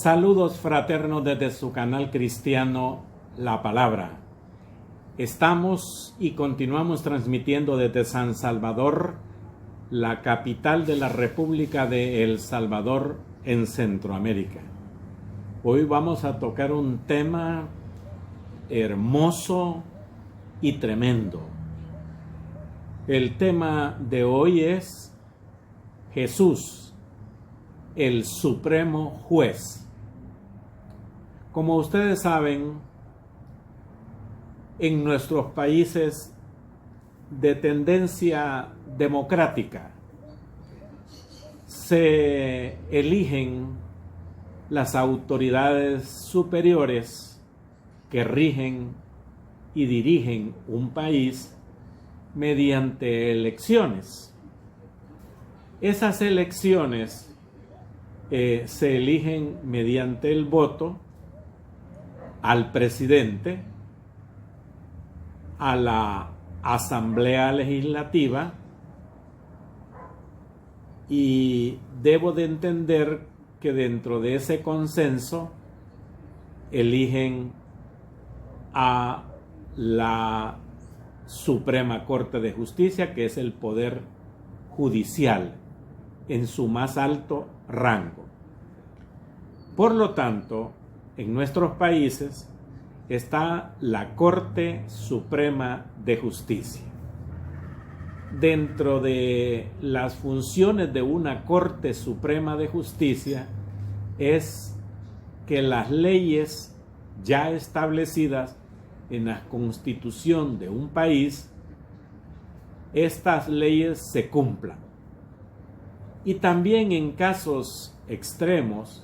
Saludos fraternos desde su canal cristiano La Palabra. Estamos y continuamos transmitiendo desde San Salvador, la capital de la República de El Salvador en Centroamérica. Hoy vamos a tocar un tema hermoso y tremendo. El tema de hoy es Jesús, el Supremo Juez. Como ustedes saben, en nuestros países de tendencia democrática se eligen las autoridades superiores que rigen y dirigen un país mediante elecciones. Esas elecciones se eligen mediante el voto al presidente, a la Asamblea Legislativa, y debo de entender que dentro de ese consenso eligen a la Suprema Corte de Justicia, que es el poder judicial en su más alto rango. Por lo tanto, en nuestros países está la Corte Suprema de Justicia. Dentro de las funciones de una Corte Suprema de Justicia es que las leyes ya establecidas en la Constitución de un país, estas leyes se cumplan. Y también en casos extremos,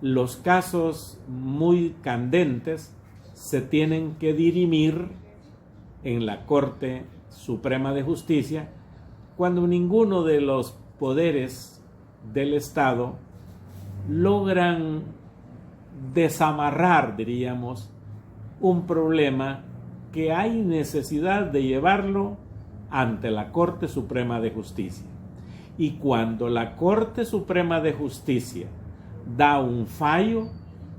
los casos muy candentes se tienen que dirimir en la Corte Suprema de Justicia cuando ninguno de los poderes del Estado logran desamarrar, diríamos, un problema que hay necesidad de llevarlo ante la Corte Suprema de Justicia. Y cuando la Corte Suprema de Justicia da un fallo,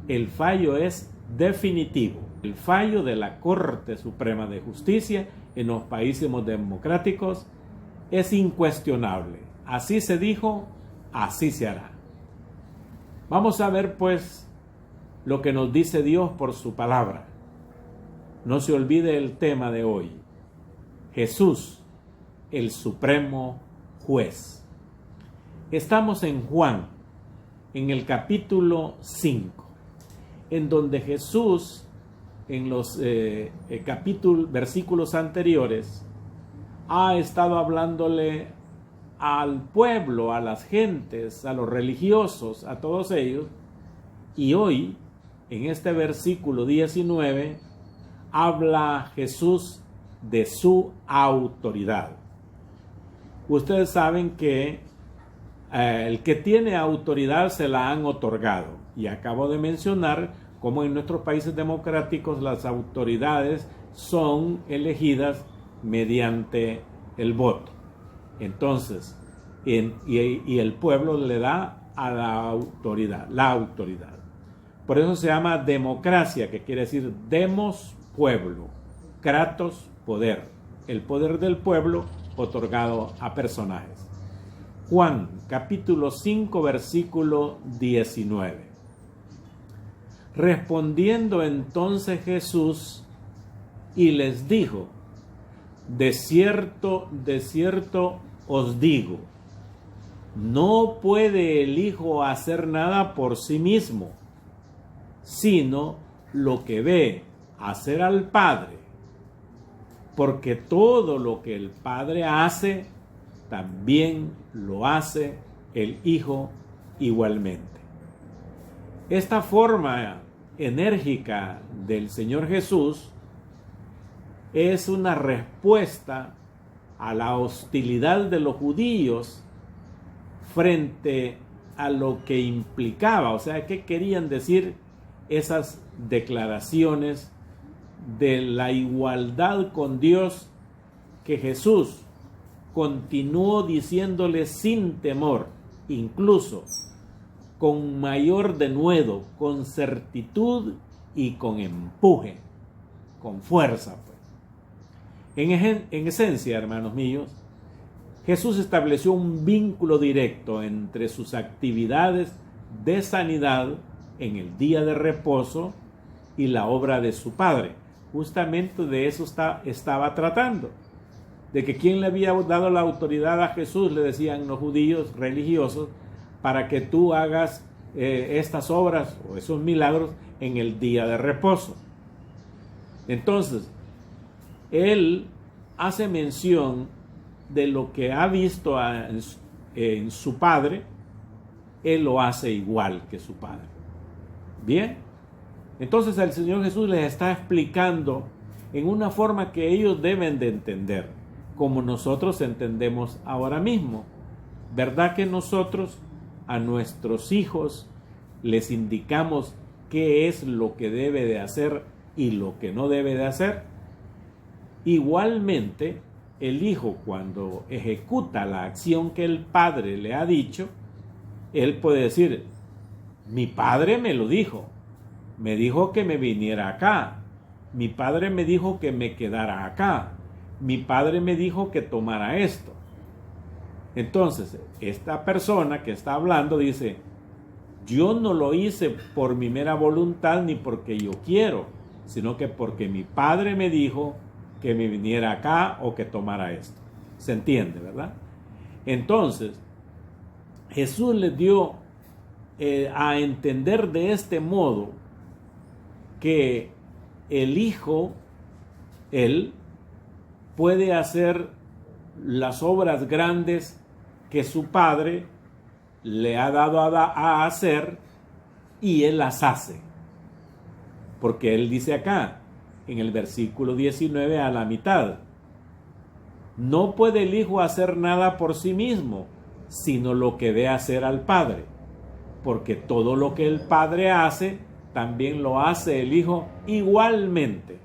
el fallo es definitivo. El fallo de la Corte Suprema de Justicia en los países democráticos es incuestionable. Así se dijo, así se hará. Vamos a ver pues lo que nos dice Dios por su palabra. No se olvide el tema de hoy: Jesús, el Supremo Juez. Estamos en Juan, en el capítulo 5, en donde Jesús, en los versículos anteriores, ha estado hablándole al pueblo, a las gentes, a los religiosos, a todos ellos, y hoy, en este versículo 19, habla Jesús de su autoridad. Ustedes saben que el que tiene autoridad se la han otorgado, y acabo de mencionar cómo en nuestros países democráticos las autoridades son elegidas mediante el voto. Entonces, y el pueblo le da a la autoridad. Por eso se llama democracia, que quiere decir demos, pueblo, kratos, poder. El poder del pueblo otorgado a personajes. Juan, capítulo 5, versículo 19. Respondiendo entonces Jesús y les dijo: de cierto os digo, no puede el Hijo hacer nada por sí mismo, sino lo que ve hacer al Padre, porque todo lo que el Padre hace, también lo hace el Hijo igualmente. Esta forma enérgica del Señor Jesús es una respuesta a la hostilidad de los judíos frente a lo que implicaba, o sea, ¿qué querían decir esas declaraciones de la igualdad con Dios que Jesús continuó diciéndole sin temor, incluso con mayor denuedo, con certitud y con empuje, con fuerza. Pues. En esencia, hermanos míos, Jesús estableció un vínculo directo entre sus actividades de sanidad en el día de reposo y la obra de su Padre. Justamente de eso estaba tratando. De que quién le había dado la autoridad a Jesús, le decían los judíos religiosos, para que tú hagas estas obras o esos milagros en el día de reposo. Entonces, él hace mención de lo que ha visto en su Padre, él lo hace igual que su Padre. Bien, entonces el Señor Jesús les está explicando en una forma que ellos deben de entender, como nosotros entendemos ahora mismo. ¿Verdad que nosotros a nuestros hijos les indicamos qué es lo que debe de hacer y lo que no debe de hacer? Igualmente, el hijo, cuando ejecuta la acción que el padre le ha dicho, él puede decir: mi padre me lo dijo, me dijo que me viniera acá, mi padre me dijo que me quedara acá, mi padre me dijo que tomara esto. Entonces, esta persona que está hablando dice: yo no lo hice por mi mera voluntad ni porque yo quiero, sino que porque mi padre me dijo que me viniera acá o que tomara esto. ¿Se entiende, verdad? Entonces, Jesús les dio a entender de este modo que el Hijo, él, puede hacer las obras grandes que su Padre le ha dado a hacer, y él las hace. Porque él dice acá, en el versículo 19 a la mitad: no puede el Hijo hacer nada por sí mismo, sino lo que ve hacer al Padre, porque todo lo que el Padre hace, también lo hace el Hijo igualmente.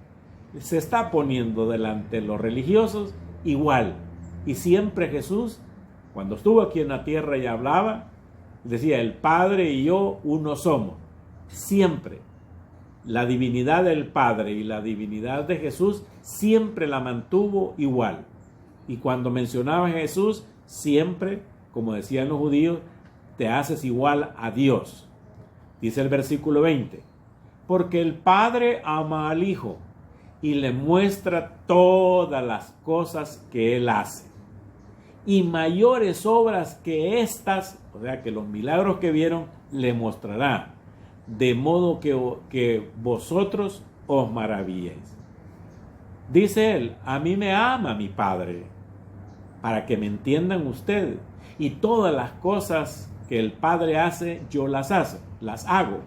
Se está poniendo delante de los religiosos igual. Y siempre Jesús, cuando estuvo aquí en la tierra y hablaba, decía: el Padre y yo uno somos. Siempre. La divinidad del Padre y la divinidad de Jesús siempre la mantuvo igual. Y cuando mencionaba a Jesús, siempre, como decían los judíos, te haces igual a Dios. Dice el versículo 20: porque el Padre ama al Hijo y le muestra todas las cosas que Él hace. Y mayores obras que estas, o sea, que los milagros que vieron, le mostrará, de modo que vosotros os maravilléis. Dice él: a mí me ama mi Padre, para que me entiendan ustedes. Y todas las cosas que el Padre hace, yo las hago.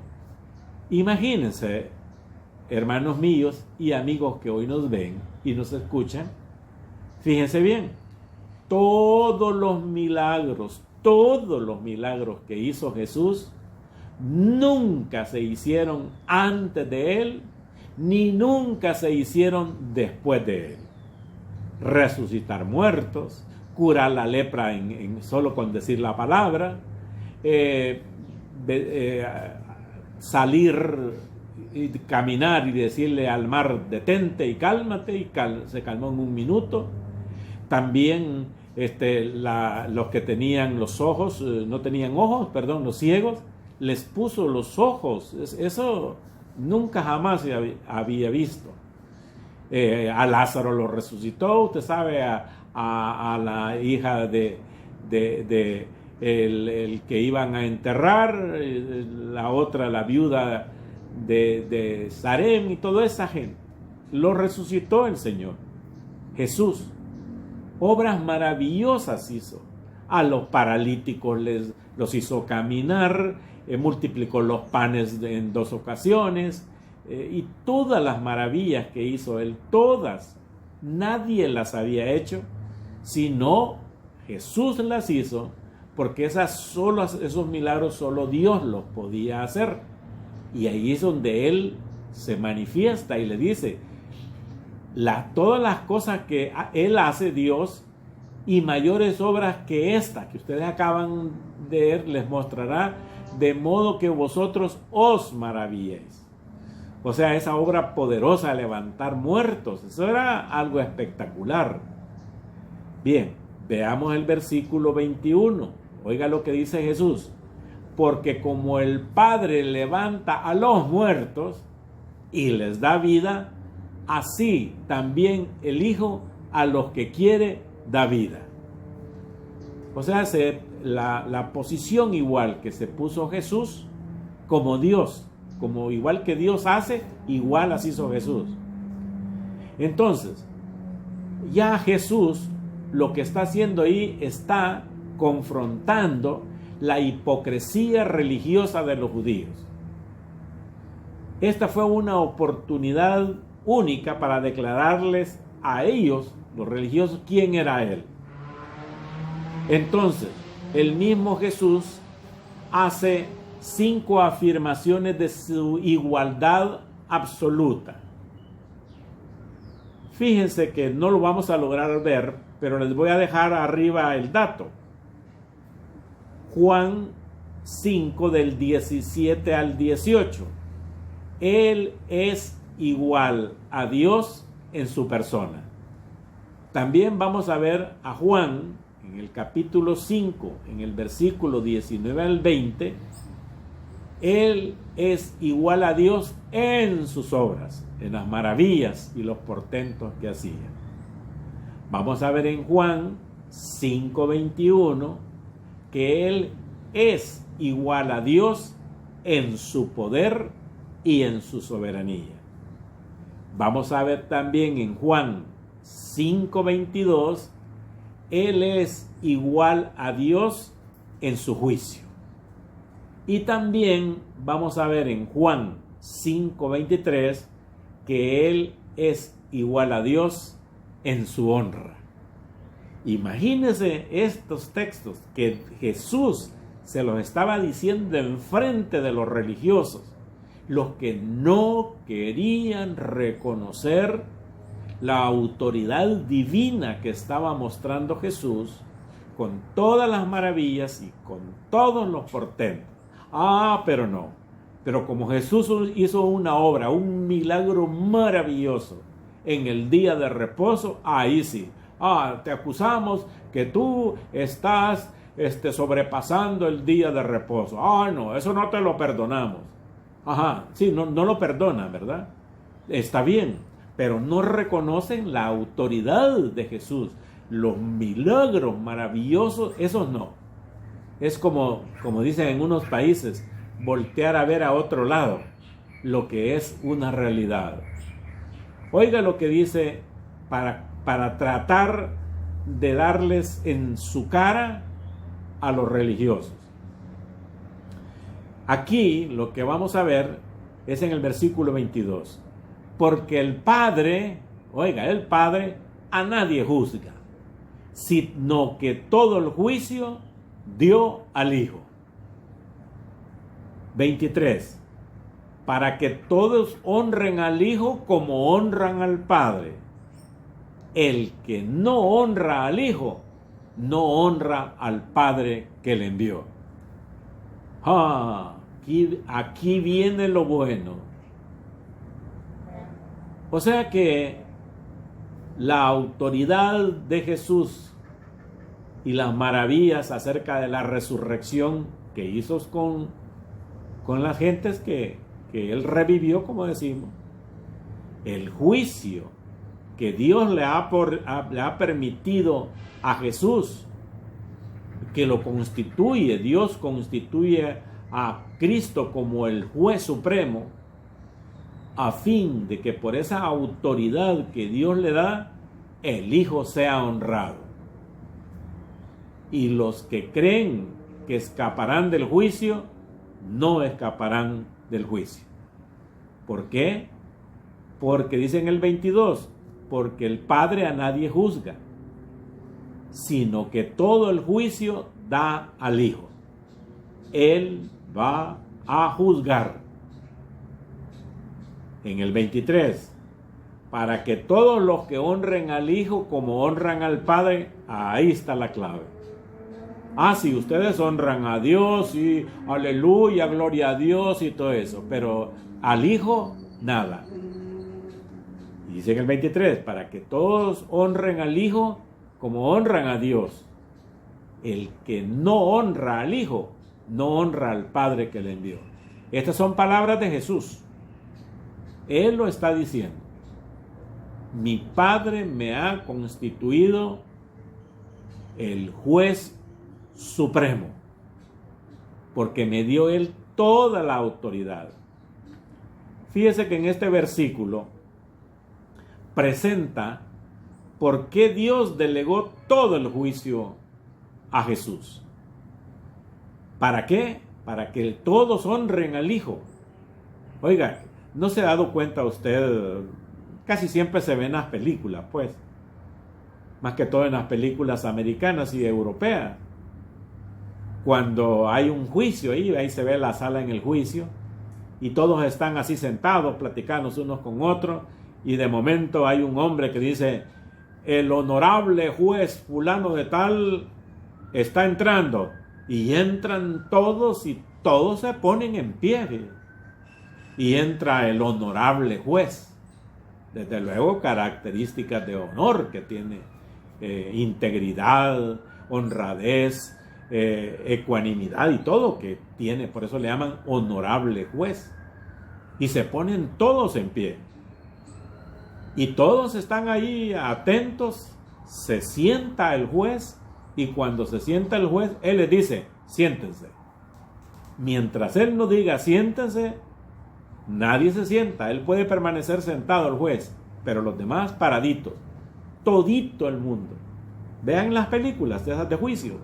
Imagínense, hermanos míos y amigos que hoy nos ven y nos escuchan, fíjense bien, todos los milagros que hizo Jesús, nunca se hicieron antes de él, ni nunca se hicieron después de él. Resucitar muertos, curar la lepra solo con decir la palabra, salir y caminar y decirle al mar: detente y cálmate, y se calmó en un minuto. También los que tenían los ojos, no tenían ojos, los ciegos, les puso los ojos. Eso nunca jamás se había visto. A Lázaro lo resucitó, usted sabe, a la hija de el que iban a enterrar, la otra, la viuda de Sarem, y toda esa gente. Lo resucitó el Señor Jesús. Obras maravillosas hizo. A los paralíticos los hizo caminar, multiplicó los panes en 2 ocasiones, y todas las maravillas que hizo él, todas, nadie las había hecho, sino Jesús las hizo, porque esos milagros solo Dios los podía hacer. Y ahí es donde él se manifiesta y le dice: todas las cosas que él hace, Dios, y mayores obras que estas que ustedes acaban de ver, les mostrará, de modo que vosotros os maravilléis. O sea, esa obra poderosa de levantar muertos, eso era algo espectacular. Bien, veamos el versículo 21. Oiga lo que dice Jesús. Porque como el Padre levanta a los muertos y les da vida, así también el Hijo a los que quiere da vida. O sea, la posición igual que se puso Jesús como Dios, como igual que Dios hace, igual así hizo Jesús. Entonces, ya Jesús lo que está haciendo ahí está confrontando la hipocresía religiosa de los judíos. Esta fue una oportunidad única para declararles a ellos, los religiosos, quién era Él. Entonces, el mismo Jesús hace 5 afirmaciones de su igualdad absoluta. Fíjense que no lo vamos a lograr ver, pero les voy a dejar arriba el dato. Juan 5 del 17 al 18. Él es igual a Dios en su persona. También vamos a ver a Juan en el capítulo 5, en el versículo 19 al 20. Él es igual a Dios en sus obras, en las maravillas y los portentos que hacía. Vamos a ver en Juan 5:21 que Él es igual a Dios en su poder y en su soberanía. Vamos a ver también en Juan 5:22, Él es igual a Dios en su juicio. Y también vamos a ver en Juan 5:23 que Él es igual a Dios en su honra. Imagínense estos textos que Jesús se los estaba diciendo enfrente de los religiosos, los que no querían reconocer la autoridad divina que estaba mostrando Jesús con todas las maravillas y con todos los portentos. Pero no. Pero como Jesús hizo una obra, un milagro maravilloso en el día de reposo, ahí sí. Te acusamos que tú estás sobrepasando el día de reposo. No, eso no te lo perdonamos. Sí, no lo perdonan, ¿verdad? Está bien, pero no reconocen la autoridad de Jesús. Los milagros maravillosos, esos no. Es como dicen en unos países, voltear a ver a otro lado lo que es una realidad. Oiga lo que dice para tratar de darles en su cara a los religiosos. Aquí lo que vamos a ver es en el versículo 22. Porque el Padre a nadie juzga, sino que todo el juicio dio al Hijo. 23. Para que todos honren al Hijo como honran al Padre. El que no honra al Hijo, no honra al Padre que le envió. Aquí viene lo bueno. O sea que la autoridad de Jesús y las maravillas acerca de la resurrección que hizo con las gentes que Él revivió, como decimos, el juicio que Dios le ha permitido a Jesús, que lo constituye, Dios constituye a Cristo como el juez supremo, a fin de que por esa autoridad que Dios le da, el Hijo sea honrado. Y los que creen que escaparán del juicio, no escaparán del juicio. ¿Por qué? Porque dice en el 22, porque el Padre a nadie juzga, sino que todo el juicio da al Hijo. Él va a juzgar. En el 23, para que todos los que honren al Hijo como honran al Padre, ahí está la clave. Ah, sí, ustedes honran a Dios y aleluya, gloria a Dios y todo eso, pero al Hijo, nada. Y dice en el 23, para que todos honren al Hijo como honran a Dios. El que no honra al Hijo, no honra al Padre que le envió. Estas son palabras de Jesús. Él lo está diciendo. Mi Padre me ha constituido el juez supremo, porque me dio Él toda la autoridad. Fíjese que en este versículo presenta por qué Dios delegó todo el juicio a Jesús. ¿Para qué? Para que todos honren al Hijo. Oiga, ¿no se ha dado cuenta usted? Casi siempre se ve en las películas, pues. Más que todo en las películas americanas y europeas. Cuando hay un juicio ahí se ve la sala en el juicio y todos están así sentados platicando unos con otros y de momento hay un hombre que dice: el honorable juez fulano de tal está entrando, y entran todos y todos se ponen en pie y entra el honorable juez. Desde luego características de honor que tiene, integridad, honradez, ecuanimidad y todo que tiene, por eso le llaman honorable juez. Y se ponen todos en pie y todos están ahí atentos. Se sienta el juez y cuando se sienta el juez, él les dice: siéntense. Mientras él no diga siéntense, nadie se sienta. Él puede permanecer sentado, el juez, pero los demás paraditos, todito el mundo. Vean las películas de esas de juicio.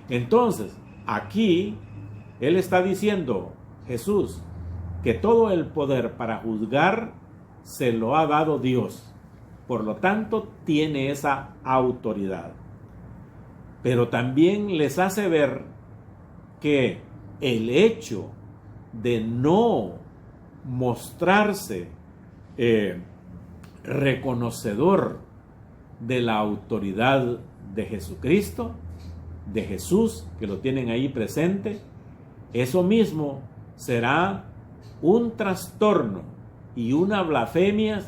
Entonces, aquí él está diciendo, Jesús, que todo el poder para juzgar se lo ha dado Dios. Por lo tanto, tiene esa autoridad. Pero también les hace ver que el hecho de no mostrarse reconocedor de la autoridad de Jesucristo, de Jesús, que lo tienen ahí presente, eso mismo será un trastorno y una blasfemia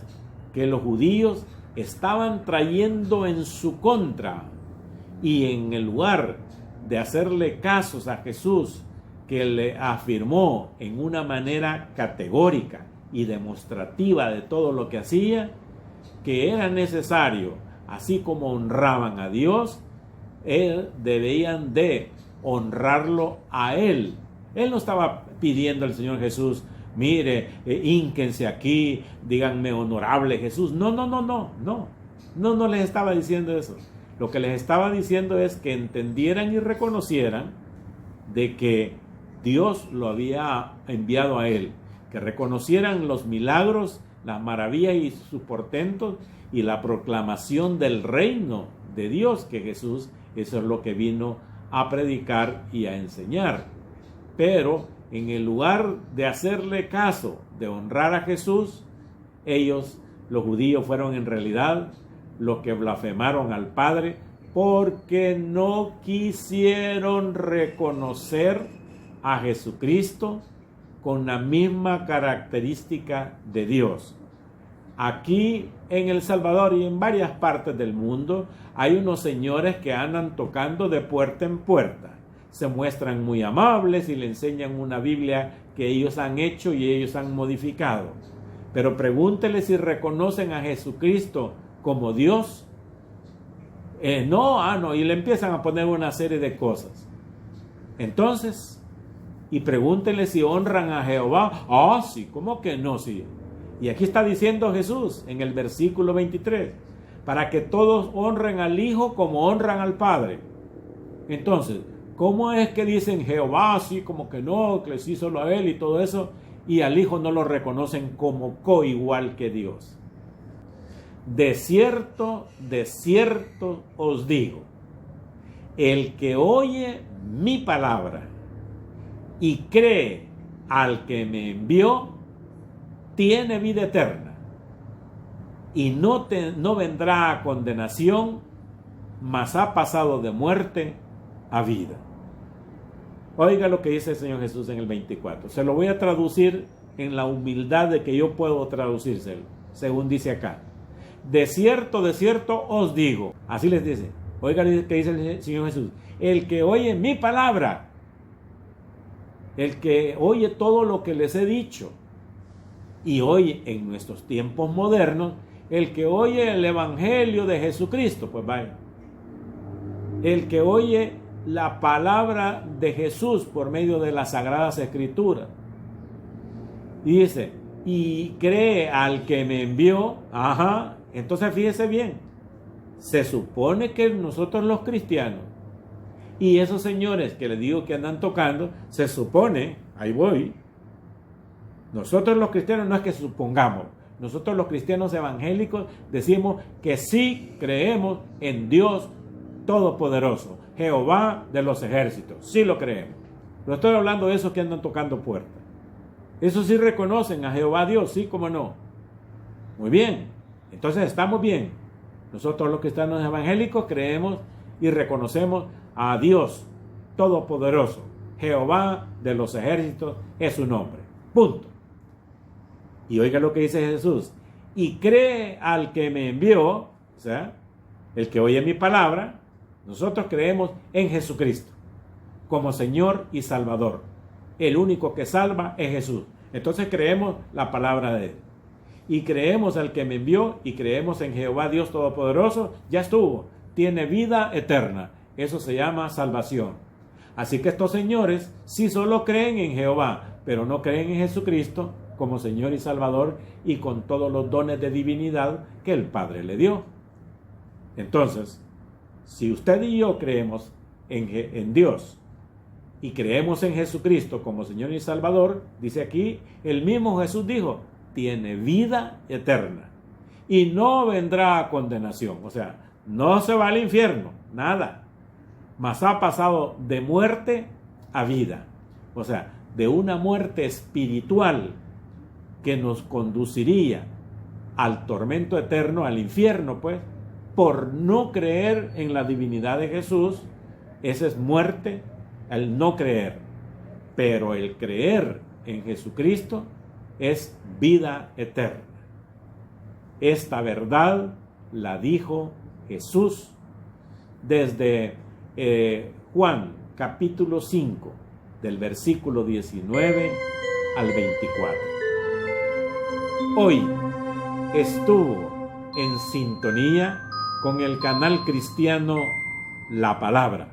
que los judíos estaban trayendo en su contra, y en el lugar de hacerle casos a Jesús, que le afirmó en una manera categórica y demostrativa de todo lo que hacía, que era necesario, así como honraban a Dios, debían de honrarlo a Él. Él no estaba pidiendo al Señor Jesús: mire, hínquense aquí, díganme honorable Jesús. No les estaba diciendo eso. Lo que les estaba diciendo es que entendieran y reconocieran de que Dios lo había enviado a él, que reconocieran los milagros, las maravillas y sus portentos y la proclamación del reino de Dios, que Jesús, eso es lo que vino a predicar y a enseñar. Pero en el lugar de hacerle caso, de honrar a Jesús, ellos, los judíos, fueron en realidad los que blasfemaron al Padre, porque no quisieron reconocer a Jesucristo con la misma característica de Dios. Aquí en El Salvador y en varias partes del mundo hay unos señores que andan tocando de puerta en puerta. Se muestran muy amables y le enseñan una Biblia que ellos han hecho y ellos han modificado. Pero pregúntele si reconocen a Jesucristo como Dios. No, y le empiezan a poner una serie de cosas. Entonces, y pregúntenle si honran a Jehová. Sí, ¿cómo que no? Sí. Y aquí está diciendo Jesús en el versículo 23, para que todos honren al Hijo como honran al Padre. Entonces, ¿cómo es que dicen Jehová sí, como que no, que sí solo a Él y todo eso, y al Hijo no lo reconocen como coigual que Dios? De cierto os digo, el que oye mi palabra y cree al que me envió, tiene vida eterna y no vendrá a condenación, mas ha pasado de muerte a vida. Oiga lo que dice el Señor Jesús en el 24. Se lo voy a traducir en la humildad de que yo puedo traducírselo, según dice acá. De cierto os digo. Así les dice. Oiga lo que dice el Señor Jesús. El que oye mi palabra, el que oye todo lo que les he dicho, y hoy en nuestros tiempos modernos, el que oye el Evangelio de Jesucristo, pues vaya, el que oye la palabra de Jesús por medio de las Sagradas Escrituras, y dice, y cree al que me envió, entonces fíjese bien, se supone que nosotros los cristianos, y esos señores que les digo que andan tocando, se supone, ahí voy, nosotros los cristianos no es que supongamos, nosotros los cristianos evangélicos decimos que sí creemos en Dios Todopoderoso, Jehová de los ejércitos, sí lo creemos. No estoy hablando de esos que andan tocando puertas. Esos sí reconocen a Jehová Dios, sí, cómo no. Muy bien, entonces estamos bien. Nosotros los cristianos evangélicos creemos y reconocemos a Dios Todopoderoso, Jehová de los ejércitos es su nombre. Punto. Y oiga lo que dice Jesús. Y cree al que me envió, o sea, el que oye mi palabra. Nosotros creemos en Jesucristo como Señor y Salvador. El único que salva es Jesús. Entonces creemos la palabra de Él. Y creemos al que me envió y creemos en Jehová Dios Todopoderoso. Ya estuvo. Tiene vida eterna. Eso se llama salvación. Así que estos señores sí solo creen en Jehová, pero no creen en Jesucristo como Señor y Salvador y con todos los dones de divinidad que el Padre le dio. Entonces, si usted y yo creemos en Dios y creemos en Jesucristo como Señor y Salvador, dice aquí, el mismo Jesús dijo, tiene vida eterna y no vendrá a condenación. O sea, no se va al infierno, nada. Mas ha pasado de muerte a vida. O sea, de una muerte espiritual que nos conduciría al tormento eterno, al infierno, pues, por no creer en la divinidad de Jesús. Esa es muerte, el no creer. Pero el creer en Jesucristo es vida eterna. Esta verdad la dijo Jesús desde Juan capítulo 5, del versículo 19 al 24. Hoy estuvo en sintonía con el canal cristiano La Palabra.